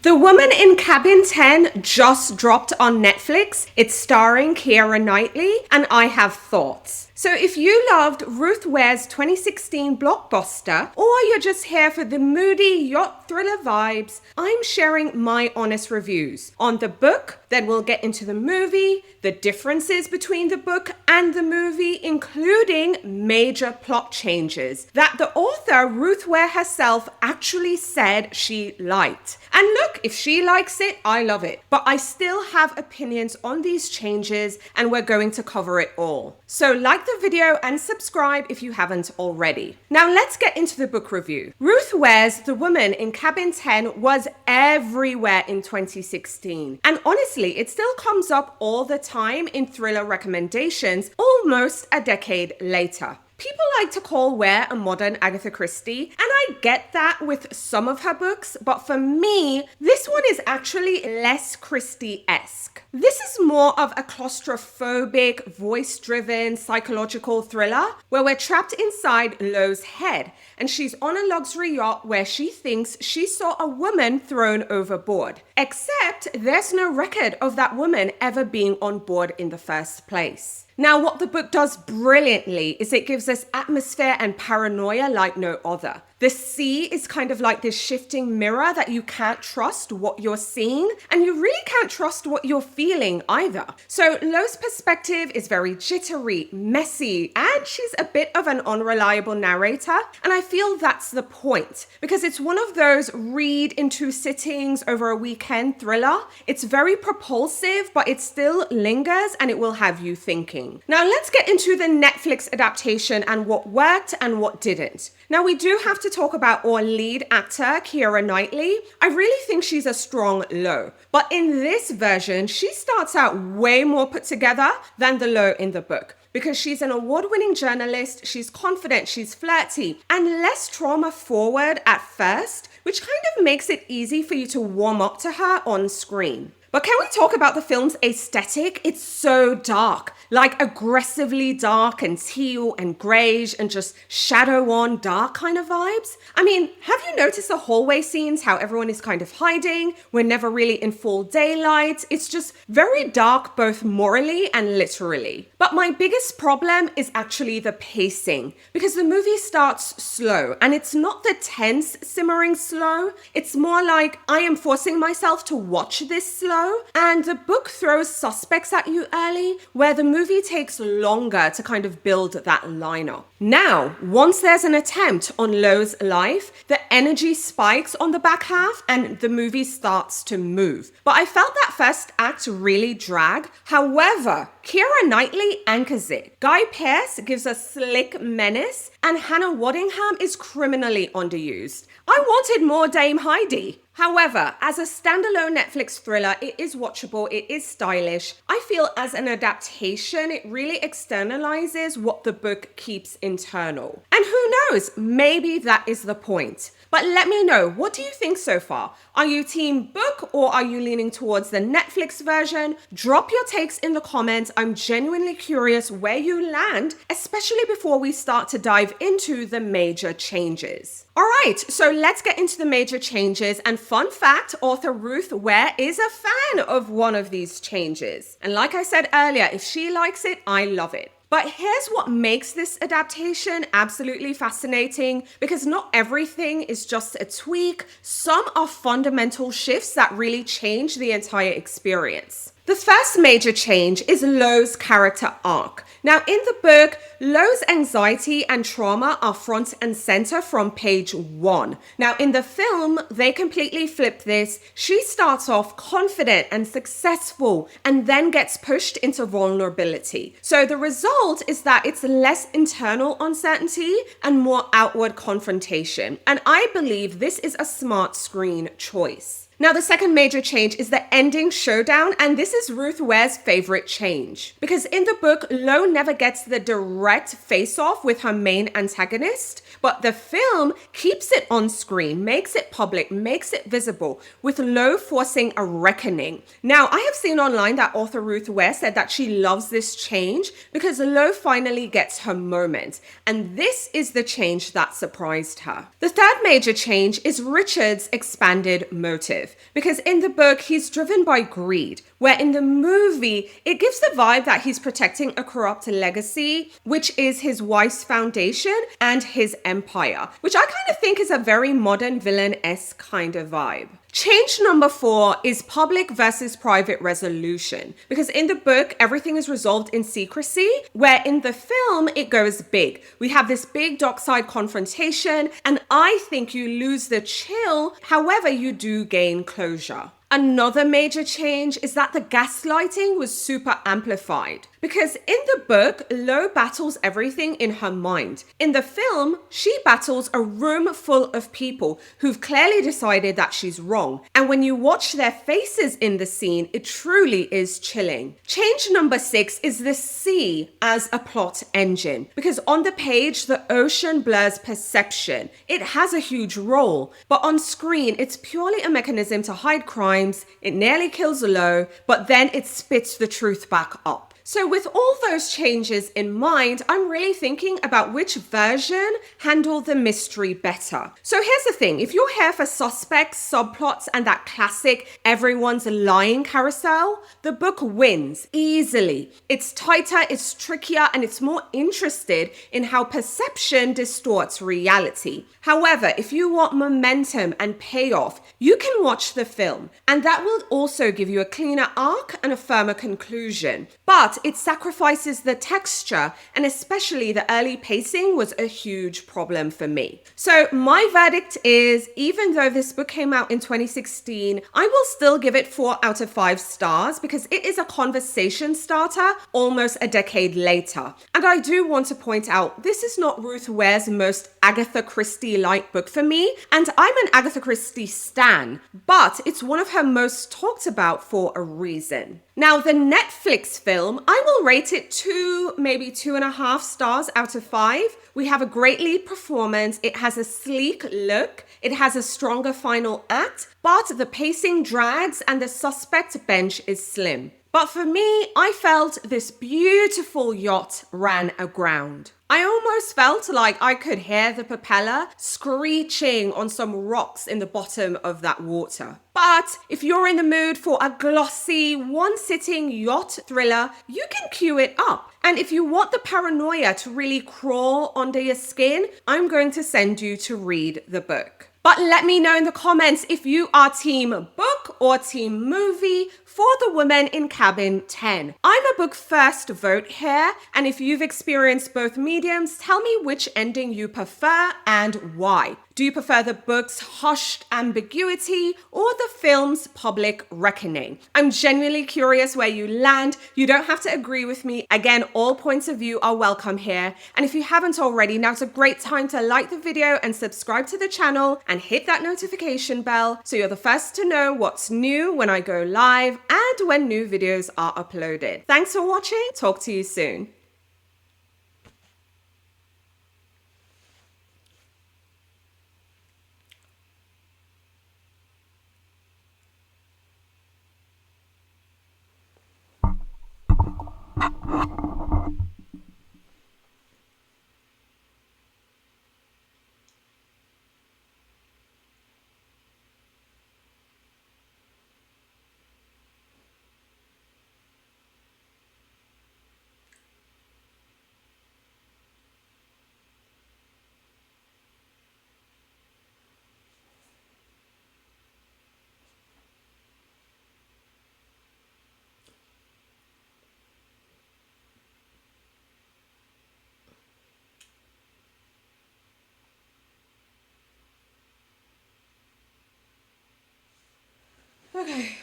The Woman in Cabin 10 just dropped on Netflix. It's starring Keira Knightley, and I have thoughts. So if you loved Ruth Ware's 2016 blockbuster, or you're just here for the moody yacht thriller vibes, I'm sharing my honest reviews on the book, then we'll get into the movie, the differences between the book and the movie, including major plot changes that the author, Ruth Ware herself, actually said she liked. And look, if she likes it, I love it. But I still have opinions on these changes, and we're going to cover it all. So like the video and subscribe if you haven't already. Now let's get into the book review. Ruth Ware's The Woman in Cabin 10 was everywhere in 2016. And honestly, it still comes up all the time in thriller recommendations almost a decade later. People like to call Ware a modern Agatha Christie, and I get that with some of her books, but for me, this one is actually less Christie-esque. This is more of a claustrophobic, voice-driven, psychological thriller where we're trapped inside Lo's head, and she's on a luxury yacht where she thinks she saw a woman thrown overboard. Except there's no record of that woman ever being on board in the first place. Now, what the book does brilliantly is it gives us atmosphere and paranoia like no other. The sea is kind of like this shifting mirror that you can't trust what you're seeing, and you really can't trust what you're feeling either. So Lo's perspective is very jittery, messy, and she's a bit of an unreliable narrator. And I feel that's the point, because it's one of those read in 2 sittings over a weekend thriller. It's very propulsive, but it still lingers and it will have you thinking. Now let's get into the Netflix adaptation and what worked and what didn't. Now we do have to talk about our lead actor, Keira Knightley. I really think she's a strong Lo, but in this version, she starts out way more put together than the Lo in the book. Because she's an award-winning journalist, she's confident, she's flirty, and less trauma-forward at first, which kind of makes it easy for you to warm up to her on screen. But can we talk about the film's aesthetic? It's so dark, like aggressively dark and teal and greige and just shadow on dark kind of vibes. I mean, have you noticed the hallway scenes, how everyone is kind of hiding? We're never really in full daylight. It's just very dark, both morally and literally. But my biggest problem is actually the pacing, because the movie starts slow, and it's not the tense, simmering slow. It's more like I am forcing myself to watch this slow. And the book throws suspects at you early, where the movie takes longer to kind of build that lineup. Now, once there's an attempt on Lo's life, the energy spikes on the back half and the movie starts to move. But I felt that first act really drag. However, Keira Knightley anchors it. Guy Pearce gives a slick menace, and Hannah Waddingham is criminally underused. I wanted more Dame Heidi. However, as a standalone Netflix thriller, it is watchable, it is stylish. I feel as an adaptation, it really externalizes what the book keeps internal. And who knows, maybe that is the point. But let me know, what do you think so far? Are you team book or are you leaning towards the Netflix version? Drop your takes in the comments. I'm genuinely curious where you land, especially before we start to dive into the major changes. All right, so let's get into the major changes. And fun fact, author Ruth Ware is a fan of one of these changes. And like I said earlier, if she likes it, I love it. But here's what makes this adaptation absolutely fascinating, because not everything is just a tweak. Some are fundamental shifts that really change the entire experience. The first major change is Lo's character arc. Now, in the book, Lo's anxiety and trauma are front and center from page 1. Now, in the film, they completely flip this. She starts off confident and successful and then gets pushed into vulnerability. So the result is that it's less internal uncertainty and more outward confrontation. And I believe this is a smart screen choice. Now, the second major change is the ending showdown, and this is Ruth Ware's favorite change. Because in the book, Lo never gets the direct face-off with her main antagonist, but the film keeps it on screen, makes it public, makes it visible, with Lo forcing a reckoning. Now, I have seen online that author Ruth Ware said that she loves this change because Lo finally gets her moment, and this is the change that surprised her. The third major change is Richard's expanded motive. manipulative because in the book, he's driven by greed, where in the movie, it gives the vibe that he's protecting a corrupt legacy, which is his wife's foundation and his empire, which I kind of think is a very modern villain-esque kind of vibe. Change number 4 is public versus private resolution. Because in the book, everything is resolved in secrecy, where in the film, it goes big. We have this big dockside confrontation, and I think you lose the chill. However, you do gain closure. Another major change is that the gaslighting was super amplified. Because in the book, Lo battles everything in her mind. In the film, she battles a room full of people who've clearly decided that she's wrong. And when you watch their faces in the scene, it truly is chilling. Change number 6 is the sea as a plot engine. Because on the page, the ocean blurs perception. It has a huge role. But on screen, it's purely a mechanism to hide crimes. It nearly kills Lo, but then it spits the truth back up. So with all those changes in mind, I'm really thinking about which version handled the mystery better. So here's the thing, if you're here for suspects, subplots, and that classic everyone's lying carousel, the book wins easily. It's tighter, it's trickier, and it's more interested in how perception distorts reality. However, if you want momentum and payoff, you can watch the film, and that will also give you a cleaner arc and a firmer conclusion. But it sacrifices the texture, and especially the early pacing was a huge problem for me. So my verdict is, even though this book came out in 2016, I will still give it 4 out of 5 stars because it is a conversation starter almost a decade later. And I do want to point out, this is not Ruth Ware's most Agatha Christie-like book for me, and I'm an Agatha Christie stan, but it's one of her most talked about for a reason. Now, the Netflix film, I will rate it 2, maybe 2.5 stars out of 5. We have a great lead performance. It has a sleek look. It has a stronger final act, but the pacing drags and the suspect bench is slim. But for me, I felt this beautiful yacht ran aground. I almost felt like I could hear the propeller screeching on some rocks in the bottom of that water. But if you're in the mood for a glossy, one-sitting yacht thriller, you can cue it up. And if you want the paranoia to really crawl under your skin, I'm going to send you to read the book. But let me know in the comments if you are team book or team movie for The Woman in Cabin 10. I'm a book first vote here, and if you've experienced both mediums, tell me which ending you prefer and why. Do you prefer the book's hushed ambiguity or the film's public reckoning? I'm genuinely curious where you land. You don't have to agree with me. Again, all points of view are welcome here. And if you haven't already, now's a great time to like the video and subscribe to the channel and hit that notification bell so you're the first to know what's new when I go live and when new videos are uploaded. Thanks for watching. Talk to you soon. Okay.